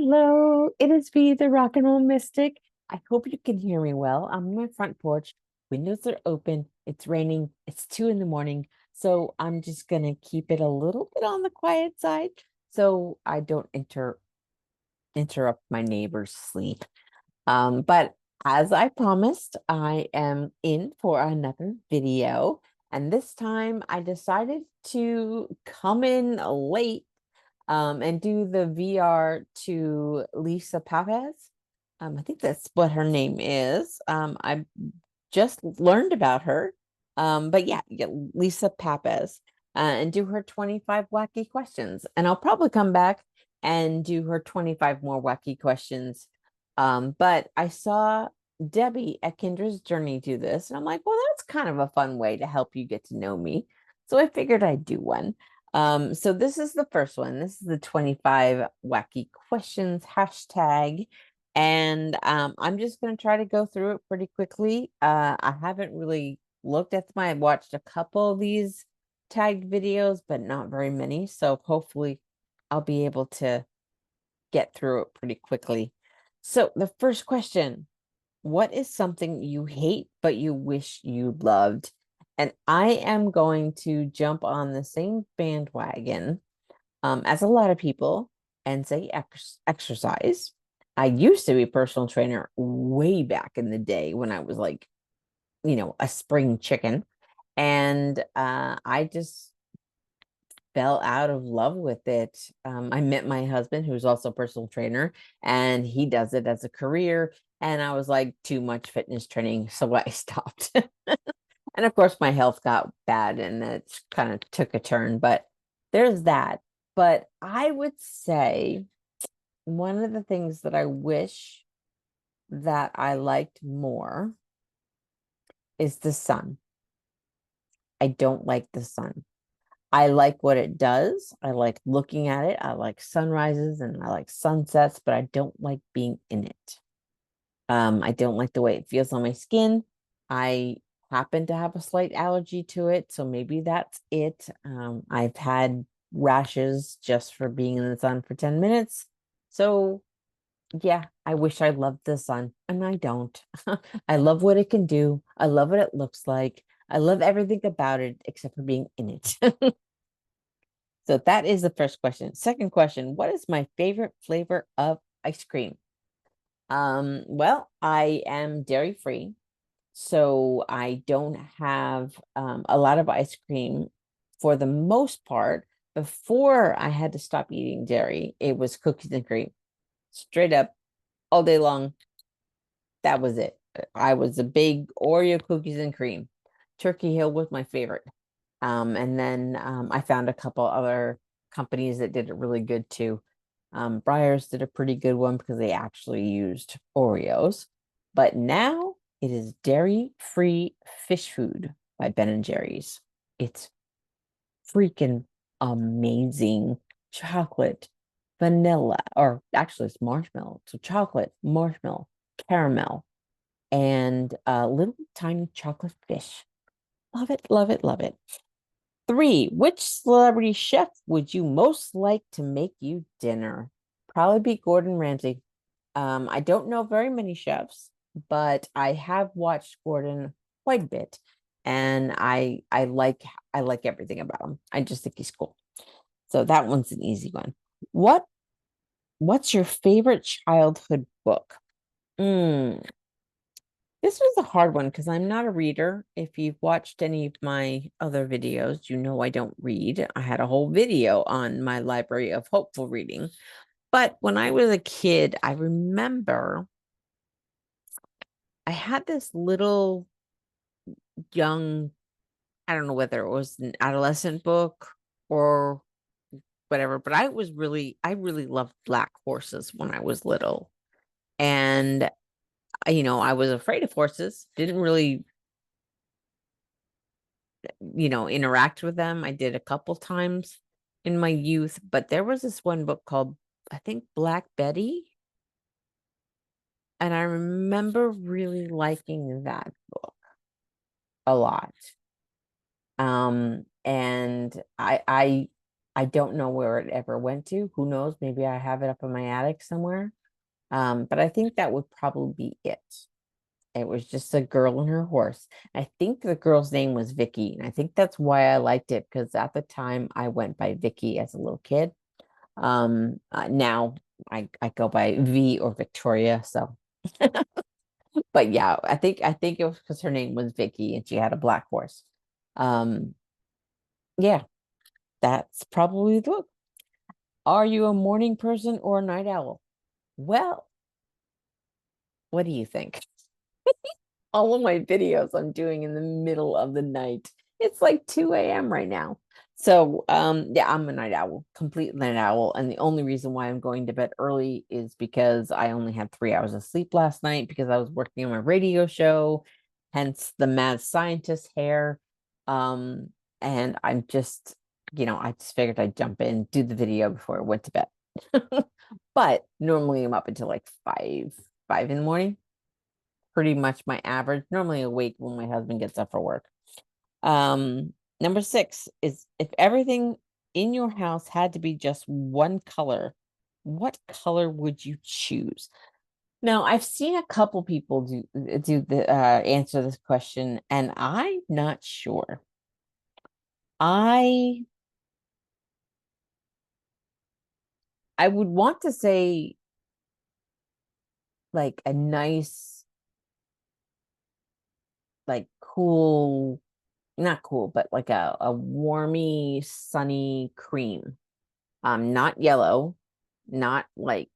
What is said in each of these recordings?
Hello, it is me, the rock and roll mystic. I hope you can hear me well. I'm on my front porch. Windows are open. It's raining. It's 2 in the morning. So I'm just gonna keep it a little bit on the quiet side so I don't interrupt my neighbor's sleep. But as I promised, I am in for another video. And this time I decided to come in late and do the VR to Lisa Papez. I think that's what her name is. I just learned about her. But yeah, Lisa Papez, and do her 25 wacky questions. And I'll probably come back and do her 25 more wacky questions. But I saw Debbie at Kindra's Journey do this, and I'm like, well, that's kind of a fun way to help you get to know me. So I figured I'd do one. So this is the first one. This is the 25 wacky questions hashtag. And I'm just going to try to go through it pretty quickly. I haven't really looked at them. I watched a couple of these tagged videos, but not very many. So hopefully I'll be able to get through it pretty quickly. So the first question, what is something you hate but you wish you loved? And I am going to jump on the same bandwagon as a lot of people and say exercise. I used to be a personal trainer way back in the day when I was like, a spring chicken. And I just fell out of love with it. I met my husband, who's also a personal trainer, and he does it as a career. And I was like, too much fitness training. So I stopped. And of course, my health got bad and it kind of took a turn, but there's that. But I would say one of the things that I wish that I liked more is the sun. I don't like the sun. I like what it does. I like looking at it. I like sunrises and I like sunsets, but I don't like being in it. I don't like the way it feels on my skin. I happen to have a slight allergy to it, so maybe that's it. I've had rashes just for being in the sun for 10 minutes. So yeah, I wish I loved the sun, and I don't. I love what it can do. I love what it looks like. I love everything about it except for being in it. So that is the first question. Second question, what is my favorite flavor of ice cream? Well, I am dairy free, so I don't have a lot of ice cream for the most part. Before I had to stop eating dairy, it was cookies and cream, straight up all day long. That was it. I was a big Oreo cookies and cream. Turkey Hill was my favorite. And then I found a couple other companies that did it really good too. Breyers did a pretty good one because they actually used Oreos. But now it is dairy-free fish food by Ben and Jerry's. It's freaking amazing. Chocolate, vanilla, or actually it's marshmallow. So chocolate, marshmallow, caramel, and a little tiny chocolate fish. Love it, love it, love it. Three, which celebrity chef would you most like to make you dinner? Probably be Gordon Ramsay. I don't know very many chefs, but I have watched Gordon quite a bit, and I like everything about him. I just think he's cool. So that one's an easy one. What what's your favorite childhood book? Mm, this was a hard one because I'm not a reader. If you've watched any of my other videos, you know I don't read. I had a whole video on my library of hopeful reading. But when I was a kid, I remember I had this little young, I don't know whether it was an adolescent book or whatever, but I really loved black horses when I was little. And, I was afraid of horses, didn't really interact with them. I did a couple times in my youth, but there was this one book called, I think, Black Betty. And I remember really liking that book a lot. And I I don't know where it ever went to. Who knows? Maybe I have it up in my attic somewhere. But I think that would probably be it. It was just a girl and her horse. I think the girl's name was Vicky, and I think that's why I liked it because at the time I went by Vicky as a little kid. Now I go by V or Victoria. So, but yeah, I think it was because her name was Vicky and she had a black horse. Um, yeah, that's probably the look. Are you a morning person or a night owl? Well, what do you think? All of my videos I'm doing in the middle of the night. It's like 2 a.m. right now. So yeah, I'm a night owl, complete night owl. And the only reason why I'm going to bed early is because I only had 3 hours of sleep last night because I was working on my radio show, hence the mad scientist hair. Um, and I'm just, I just figured I'd jump in, do the video before I went to bed. But normally I'm up until like five in the morning, pretty much my average. Normally awake when my husband gets up for work. Number six is if everything in your house had to be just one color, what color would you choose? Now, I've seen a couple people do the answer this question, and I'm not sure. I I would want to say like a nice, like cool, not cool, but like a warmy, sunny cream. Not yellow, not like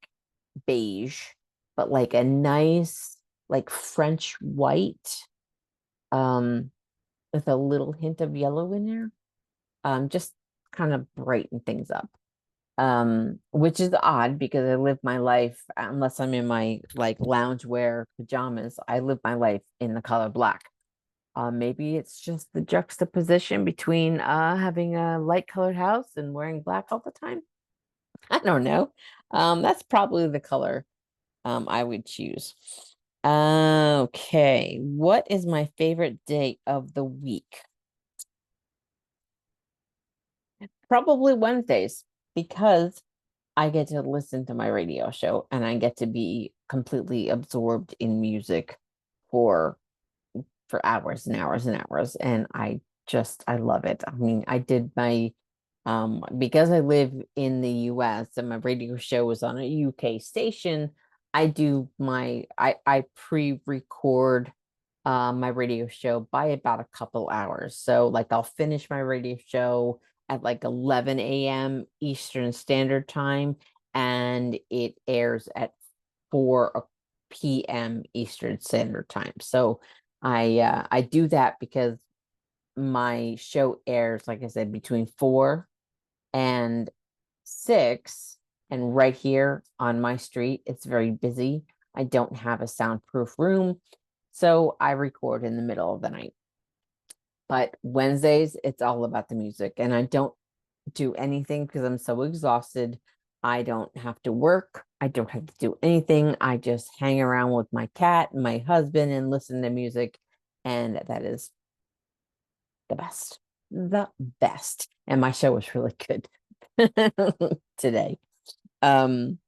beige, but like a nice, like French white, um, with a little hint of yellow in there. Just kind of brighten things up. Which is odd because I live my life, unless I'm in my like loungewear pajamas, I live my life in the color black. Maybe it's just the juxtaposition between having a light colored house and wearing black all the time. I don't know. That's probably the color I would choose. Okay, what is my favorite day of the week? Probably Wednesdays because I get to listen to my radio show and I get to be completely absorbed in music for hours and hours and hours. And I love it. I mean, I did my because I live in the US and my radio show is on a UK station, I pre-record my radio show by about a couple hours. So like I'll finish my radio show at like 11 a.m. Eastern Standard Time and it airs at 4 p.m. Eastern Standard Time. So I do that because my show airs, like I said, between 4 and 6. And right here on my street, it's very busy. I don't have a soundproof room. So I record in the middle of the night. But Wednesdays, it's all about the music. And I don't do anything because I'm so exhausted. I don't have to work. I don't have to do anything. I just hang around with my cat and my husband and listen to music. And that is the best. The best. And my show was really good today. Um,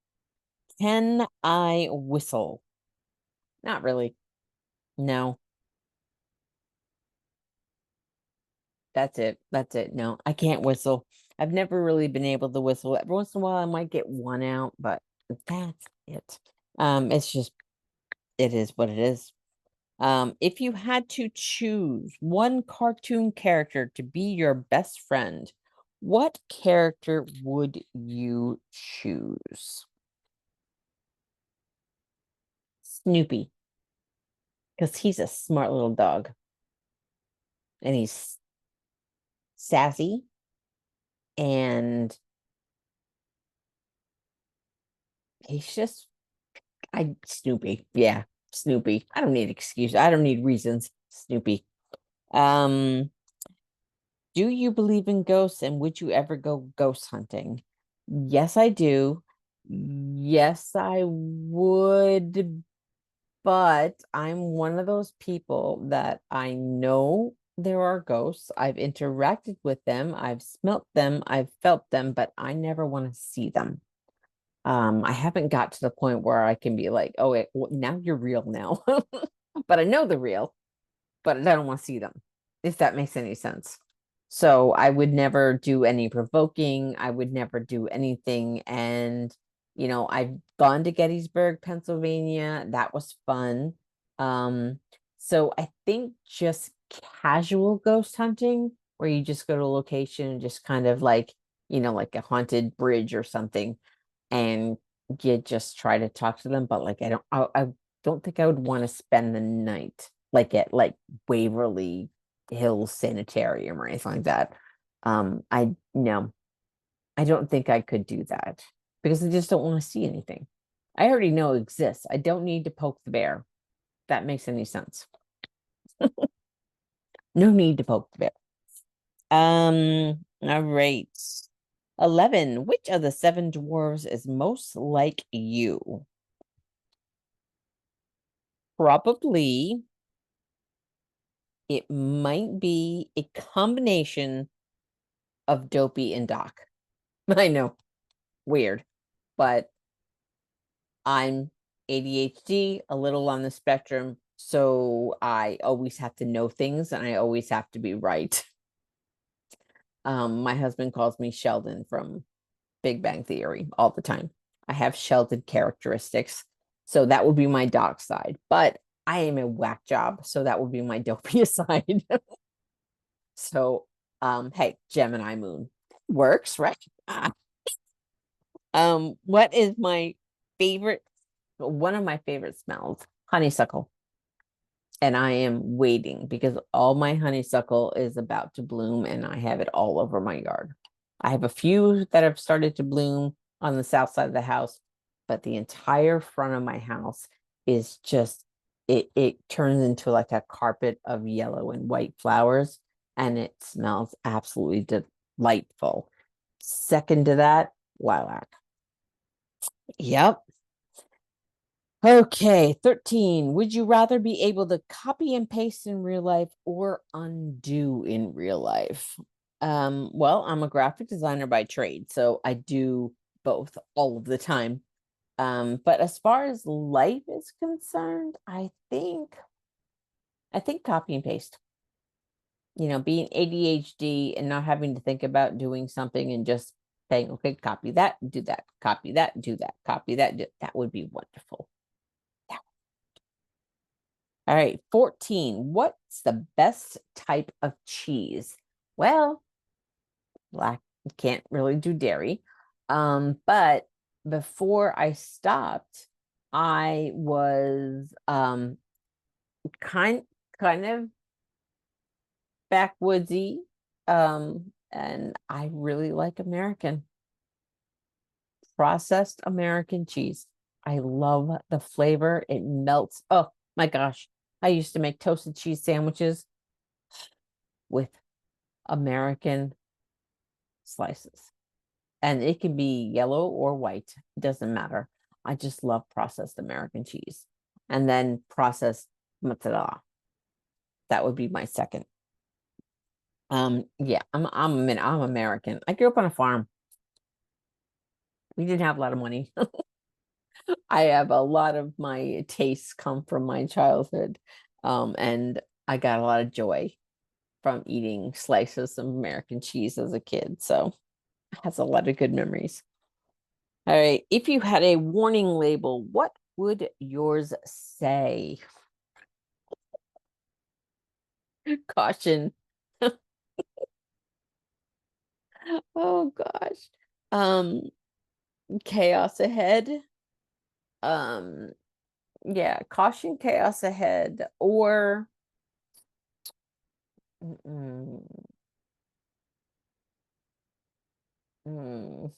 can I whistle? Not really. No, that's it. That's it. No, I can't whistle. I've never really been able to whistle. Every once in a while I might get one out, but that's it. It's just it is what it is. If you had to choose one cartoon character to be your best friend, what character would you choose? Snoopy, because he's a smart little dog and he's sassy and he's just Snoopy. Yeah, Snoopy. I don't need excuses. I don't need reasons. Snoopy. Um, do you believe in ghosts and would you ever go ghost hunting? Yes, I do. Yes, I would, but I'm one of those people that I know there are ghosts. I've interacted with them, I've smelt them, I've felt them, but I never want to see them. I haven't got to the point where I can be like, oh, wait, well, now you're real now. But I know they're real, but I don't want to see them, if that makes any sense. So I would never do any provoking. I would never do anything. And, I've gone to Gettysburg, Pennsylvania. That was fun. So I think just casual ghost hunting, where you just go to a location and just kind of like, like a haunted bridge or something, and you just try to talk to them. But like, I don't think I would want to spend the night like at like Waverly Hills Sanitarium or anything like that. I no, I don't think I could do that because I just don't want to see anything. I already know it exists. I don't need to poke the bear. If that makes any sense. No need to poke the bear. All right. 11. Which of the seven dwarves is most like you? Probably it might be a combination of Dopey and Doc. I know, weird, but I'm ADHD, a little on the spectrum, so I always have to know things and I always have to be right. My husband calls me Sheldon from Big Bang Theory all the time. I have Sheldon characteristics, so that would be my Doc side, but I am a whack job, so that would be my Dopey side. So, hey, Gemini moon works, right? What is my favorite? One of my favorite smells, honeysuckle. And I am waiting because all my honeysuckle is about to bloom and I have it all over my yard. I have a few that have started to bloom on the south side of the house, but the entire front of my house is just it turns into like a carpet of yellow and white flowers and it smells absolutely delightful. Second to that, lilac. Yep. Okay, 13. Would you rather be able to copy and paste in real life or undo in real life? Well, I'm a graphic designer by trade, so I do both all of the time. But as far as life is concerned, I think copy and paste. Being ADHD and not having to think about doing something and just saying, okay, copy that, do that, copy that, do that, copy that, that would be wonderful. All right, 14. What's the best type of cheese? Well, black can't really do dairy. But before I stopped, I was kind kind of backwoodsy. And I really like American processed American cheese. I love the flavor. It melts. Oh my gosh. I used to make toasted cheese sandwiches with American slices. And it can be yellow or white, it doesn't matter. I just love processed American cheese. And then processed mozzarella. That would be my second. Yeah, I'm American. I grew up on a farm. We didn't have a lot of money. I have a lot of my tastes come from my childhood. And I got a lot of joy from eating slices of American cheese as a kid. So it has a lot of good memories. All right. If you had a warning label, what would yours say? Caution. Oh gosh. Um, chaos ahead. Um, yeah, caution, chaos ahead, or mm, mm,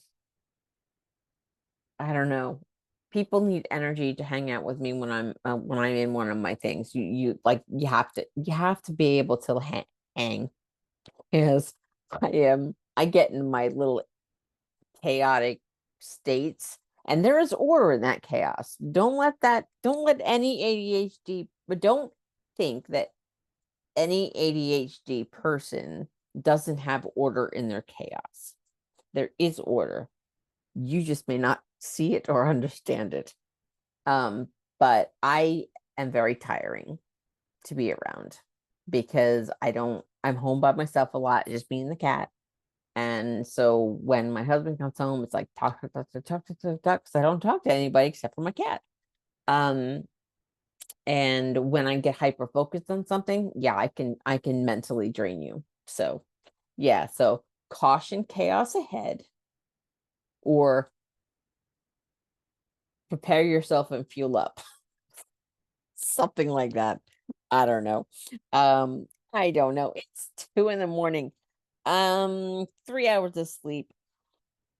I don't know. People need energy to hang out with me when I'm in one of my things. You have to be able to hang. Yes, I get in my little chaotic states, and there is order in that chaos. Don't let any ADHD, but don't think that any ADHD person doesn't have order in their chaos. There is order. You just may not see it or understand it. But I am very tiring to be around because I'm home by myself a lot, just me and the cat. And so when my husband comes home, it's like talk, talk, talk, talk, talk, talk, talk, talk, because I don't talk to anybody except for my cat. Um, and when I get hyper focused on something, yeah, I can mentally drain you. So yeah, so caution chaos ahead, or prepare yourself and fuel up. Something like that. I don't know. I don't know. It's 2 in the morning. 3 hours of sleep.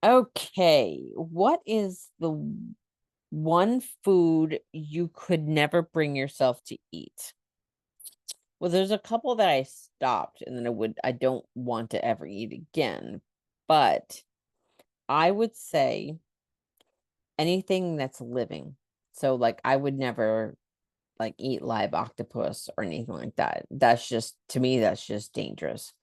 Okay. What is the one food you could never bring yourself to eat? Well, there's a couple that I stopped and then I don't want to ever eat again. But I would say anything that's living. So like I would never like eat live octopus or anything like that. That's just, to me, that's just dangerous.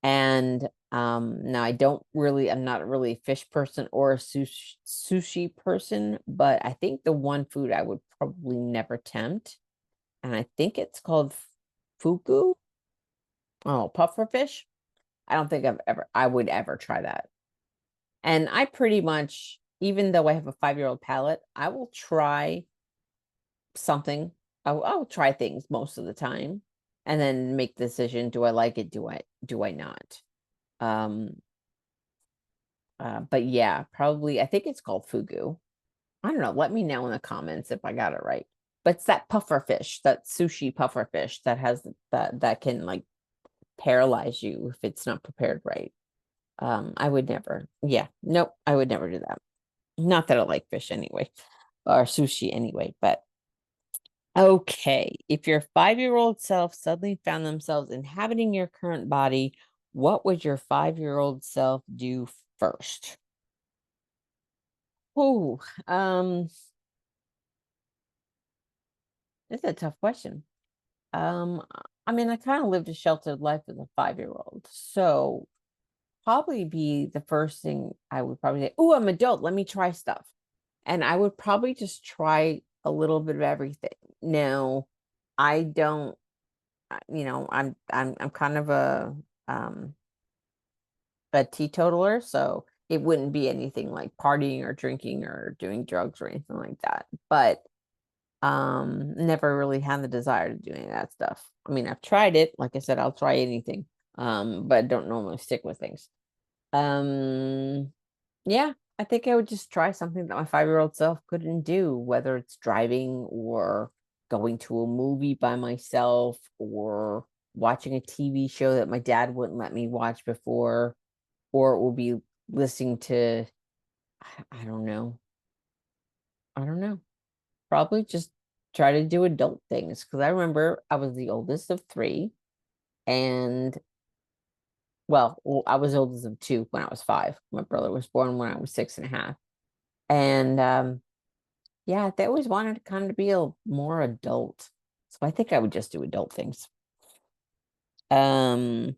And now I'm not really a fish person or a sushi person, but I think the one food I would probably never tempt, and I think it's called fugu. Oh, puffer fish. I don't think I would ever try that. And I pretty much, even though I have a 5-year-old palate, I will try something. I'll try things most of the time and then make the decision, do I like it? Do I not? Um but yeah, probably I think it's called fugu. I don't know. Let me know in the comments if I got it right. But it's that puffer fish, that sushi puffer fish that has that can like paralyze you if it's not prepared right. I would never. Yeah, nope, I would never do that. Not that I like fish anyway, or sushi anyway, but okay. If your 5-year-old self suddenly found themselves inhabiting your current body, what would your 5-year-old self do first? Oh, it's a tough question. Um, I mean, I kind of lived a sheltered life as a 5-year-old, so probably be the first thing I would probably say, oh, I'm adult, let me try stuff. And I would probably just try a little bit of everything. Now, I don't, I'm kind of um a teetotaler, so it wouldn't be anything like partying or drinking or doing drugs or anything like that. But never really had the desire to do any of that stuff. I mean, I've tried it. Like I said, I'll try anything. But I don't normally stick with things. Um, yeah, I think I would just try something that my 5-year-old self couldn't do, whether it's driving or going to a movie by myself or watching a TV show that my dad wouldn't let me watch before, or it will be listening to, I don't know. I don't know. Probably just try to do adult things because I remember I was the oldest of three, and I was oldest of two when I was 5. My brother was born when I was 6.5. And yeah, they always wanted to kind of be a more adult. So I think I would just do adult things. Um,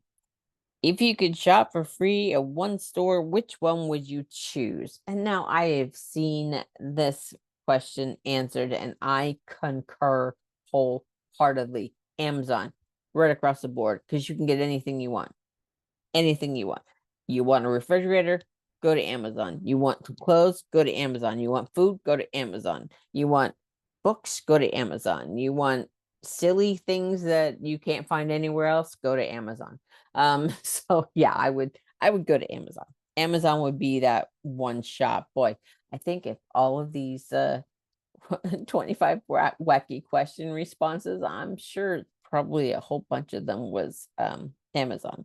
if you could shop for free at one store, which one would you choose? And now I have seen this question answered, and I concur wholeheartedly. Amazon, right across the board, because you can get anything you want. Anything you want. You want a refrigerator? Go to Amazon. You want some clothes? Go to Amazon. You want food? Go to Amazon. You want books? Go to Amazon. You want silly things that you can't find anywhere else? Go to Amazon. So yeah, I would go to Amazon. Amazon would be that one shop. Boy, I think if all of these 25 wacky question responses, I'm sure probably a whole bunch of them was Amazon.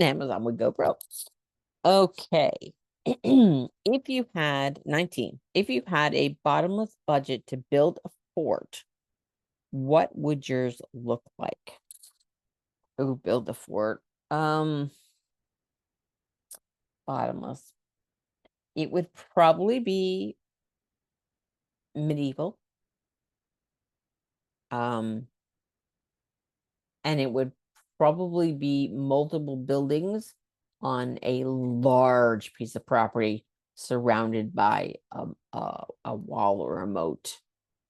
Amazon would go broke. Okay. If you had 19, if you had a bottomless budget to build a fort, what would yours look like? Oh, build a fort. Bottomless. It would probably be medieval. Um, and it would probably be multiple buildings on a large piece of property surrounded by a wall or a moat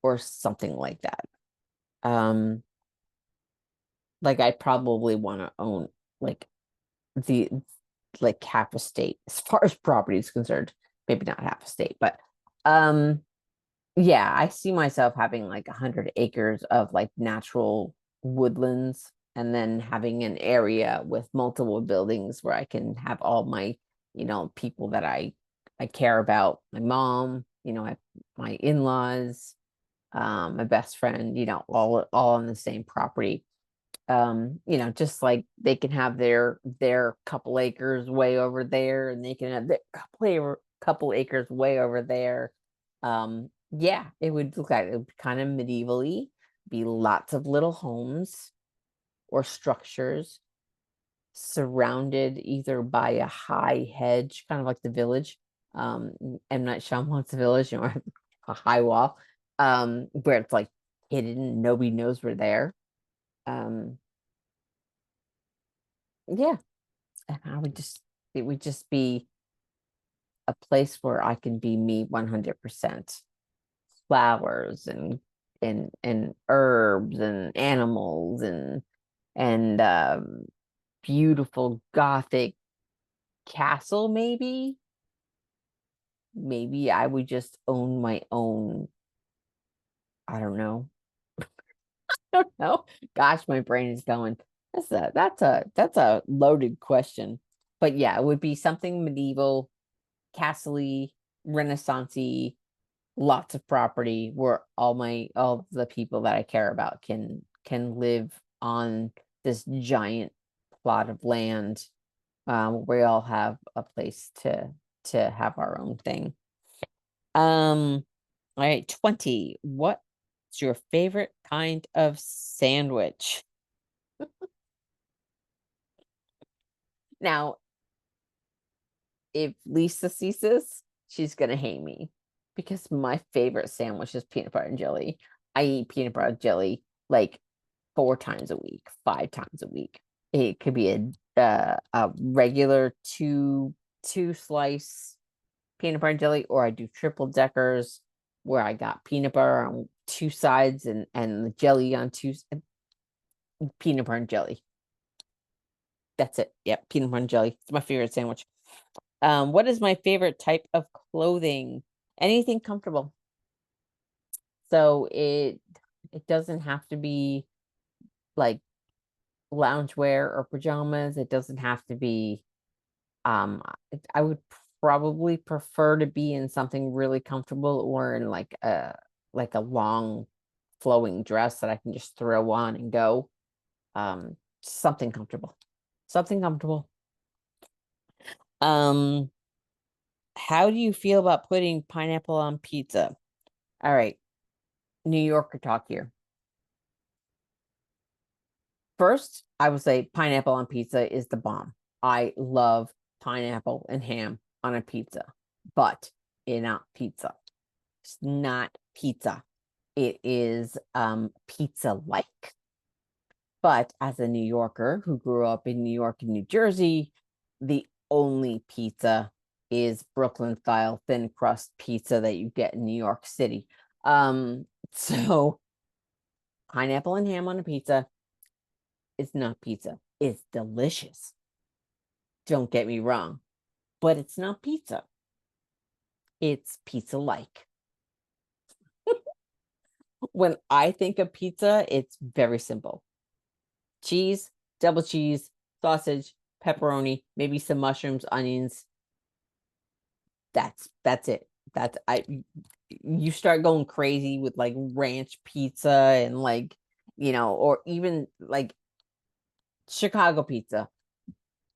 or something like that. Um, like I probably want to own like the like half a state as far as property is concerned. Maybe not half a state, but um yeah, I see myself having like 100 acres of like natural woodlands and then having an area with multiple buildings where I can have all my, people that I care about, my mom, my in-laws, my best friend, all on the same property. Just like they can have their couple acres way over there, and they can have their couple acres way over there. Yeah, it would look like it would be kind of medievally, be lots of little homes or structures surrounded either by a high hedge, kind of like the village. M. Night Shyamalan's Village, a high wall, where it's like hidden, nobody knows we're there. Um, yeah, and it would just be a place where I can be me 100%. Flowers and herbs and animals and beautiful gothic castle, maybe I would just own my own. I don't know. I don't know. Gosh, my brain is going. That's a loaded question. But yeah, it would be something medieval, castle-y, renaissance-y, lots of property where all the people that I care about can live on this giant plot of land. We all have a place to have our own thing. All right, 20. What's your favorite kind of sandwich? Now, if Lisa sees this, she's gonna hate me because my favorite sandwich is peanut butter and jelly. I eat peanut butter and jelly like 4 times a week, 5 times a week. It could be a regular two slice peanut butter and jelly, or I do triple deckers where I got peanut butter on 2 sides and the jelly on peanut butter and jelly. That's it. Yep, peanut butter and jelly. It's my favorite sandwich. What is my favorite type of clothing? Anything comfortable. So it doesn't have to be like loungewear or pajamas. It doesn't have to be I would probably prefer to be in something really comfortable or in like a long flowing dress that I can just throw on and go. Something comfortable. Something comfortable. Um, how do you feel about putting pineapple on pizza? All right, New Yorker talk here. First, I would say pineapple on pizza is the bomb. I love pineapple and ham on a pizza, but it's not pizza. It's not pizza. It is pizza like. But as a New Yorker who grew up in New York and New Jersey, the only pizza is Brooklyn style thin crust pizza that you get in New York City. So pineapple and ham on a pizza is not pizza. It's delicious. Don't get me wrong, but it's not pizza. It's pizza like. When I think of pizza, it's very simple. Cheese, double cheese, sausage, pepperoni, maybe some mushrooms, onions. That's it. That's I You start going crazy with like ranch pizza and like, or even like Chicago pizza.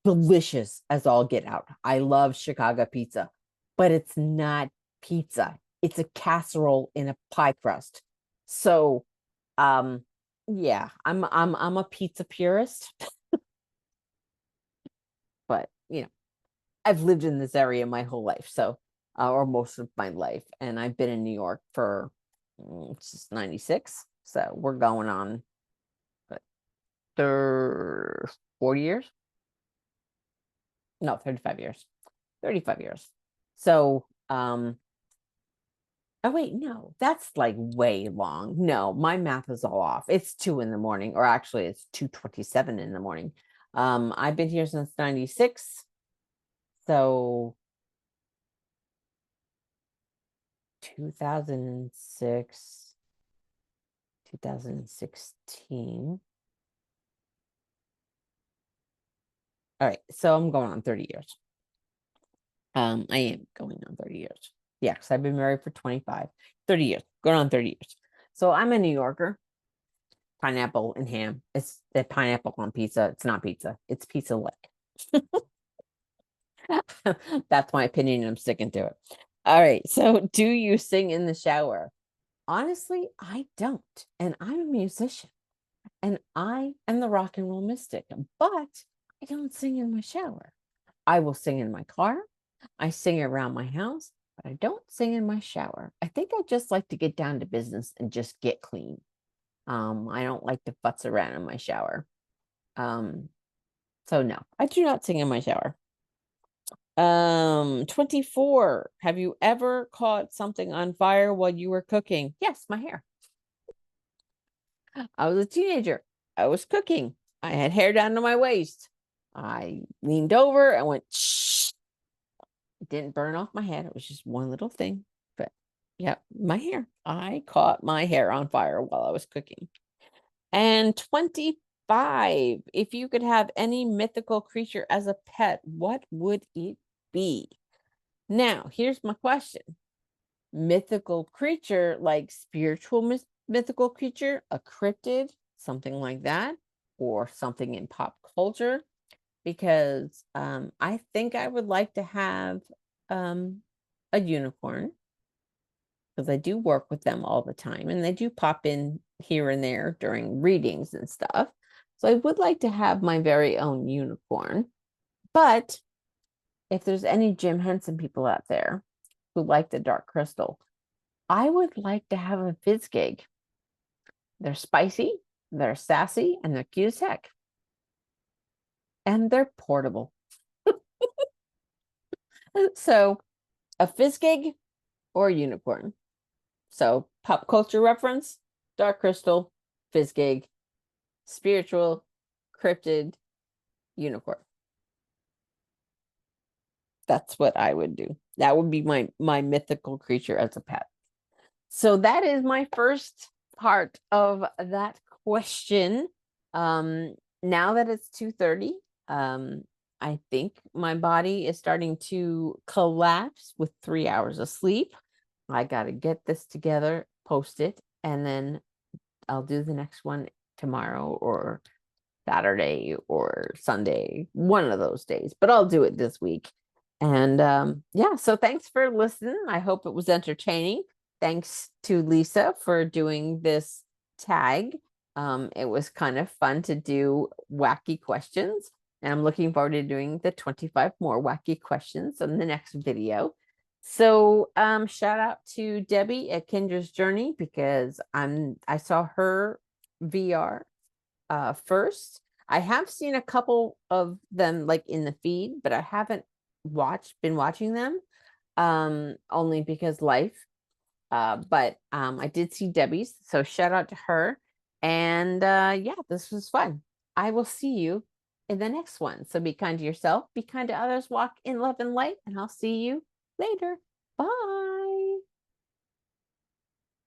Delicious as all get out. I love Chicago pizza, but it's not pizza. It's a casserole in a pie crust. So, um, yeah, I'm a pizza purist, but I've lived in this area my whole life, so or most of my life, and I've been in New York for since '96. So we're going on 40 years. No, 35 years. 35 years. So, oh wait, no, that's like way long. No, my math is all off. It's 2 in the morning, or actually it's 2:27 in the morning. I've been here since 96. So 2006, 2016. All right, so I'm going on 30 years. I am going on 30 years. Yeah, because I've been married for 25, 30 years, going on 30 years. So I'm a New Yorker. Pineapple and ham. It's the pineapple on pizza. It's not pizza. It's pizza like. That's my opinion. And I'm sticking to it. All right. So do you sing in the shower? Honestly, I don't. And I'm a musician. And I am the rock and roll mystic. But I don't sing in my shower. I will sing in my car. I sing around my house, but I don't sing in my shower. I think I just like to get down to business and just get clean. I don't like to futz around in my shower. So no, I do not sing in my shower. 24. Have you ever caught something on fire while you were cooking? Yes, my hair. I was a teenager. I was cooking. I had hair down to my waist. I leaned over and went, shh. It didn't burn off my head. It was just one little thing. But yeah, my hair. I caught my hair on fire while I was cooking. And 25. If you could have any mythical creature as a pet, what would it be? Now, here's my question. Mythical creature, like spiritual mythical creature, a cryptid, something like that, or something in pop culture, because I think I would like to have a unicorn, because I do work with them all the time and they do pop in here and there during readings and stuff. So I would like to have my very own unicorn. But if there's any Jim Henson people out there who like the dark crystal, I would like to have a fizz gig. They're spicy, they're sassy, and they're cute as heck. And they're portable. So a fizz gig or a unicorn. So pop culture reference, dark crystal, fizz gig, spiritual, cryptid, unicorn. That's what I would do. That would be my mythical creature as a pet. So that is my first part of that question. Now that it's 2:30, I think my body is starting to collapse with 3 hours of sleep. I got to get this together, post it, and then I'll do the next one tomorrow or Saturday or Sunday, one of those days, but I'll do it this week. And yeah, so thanks for listening. I hope it was entertaining. Thanks to Lisa for doing this tag. It was kind of fun to do wacky questions, and I'm looking forward to doing the 25 more wacky questions in the next video. So shout out to Debbie at Kindra's Journey, because I saw her VR first. I have seen a couple of them like in the feed, but I haven't been watching them only because life. But I did see Debbie's, so shout out to her. And yeah, this was fun. I will see you in the next one. So be kind to yourself, be kind to others, walk in love and light, and I'll see you later. Bye.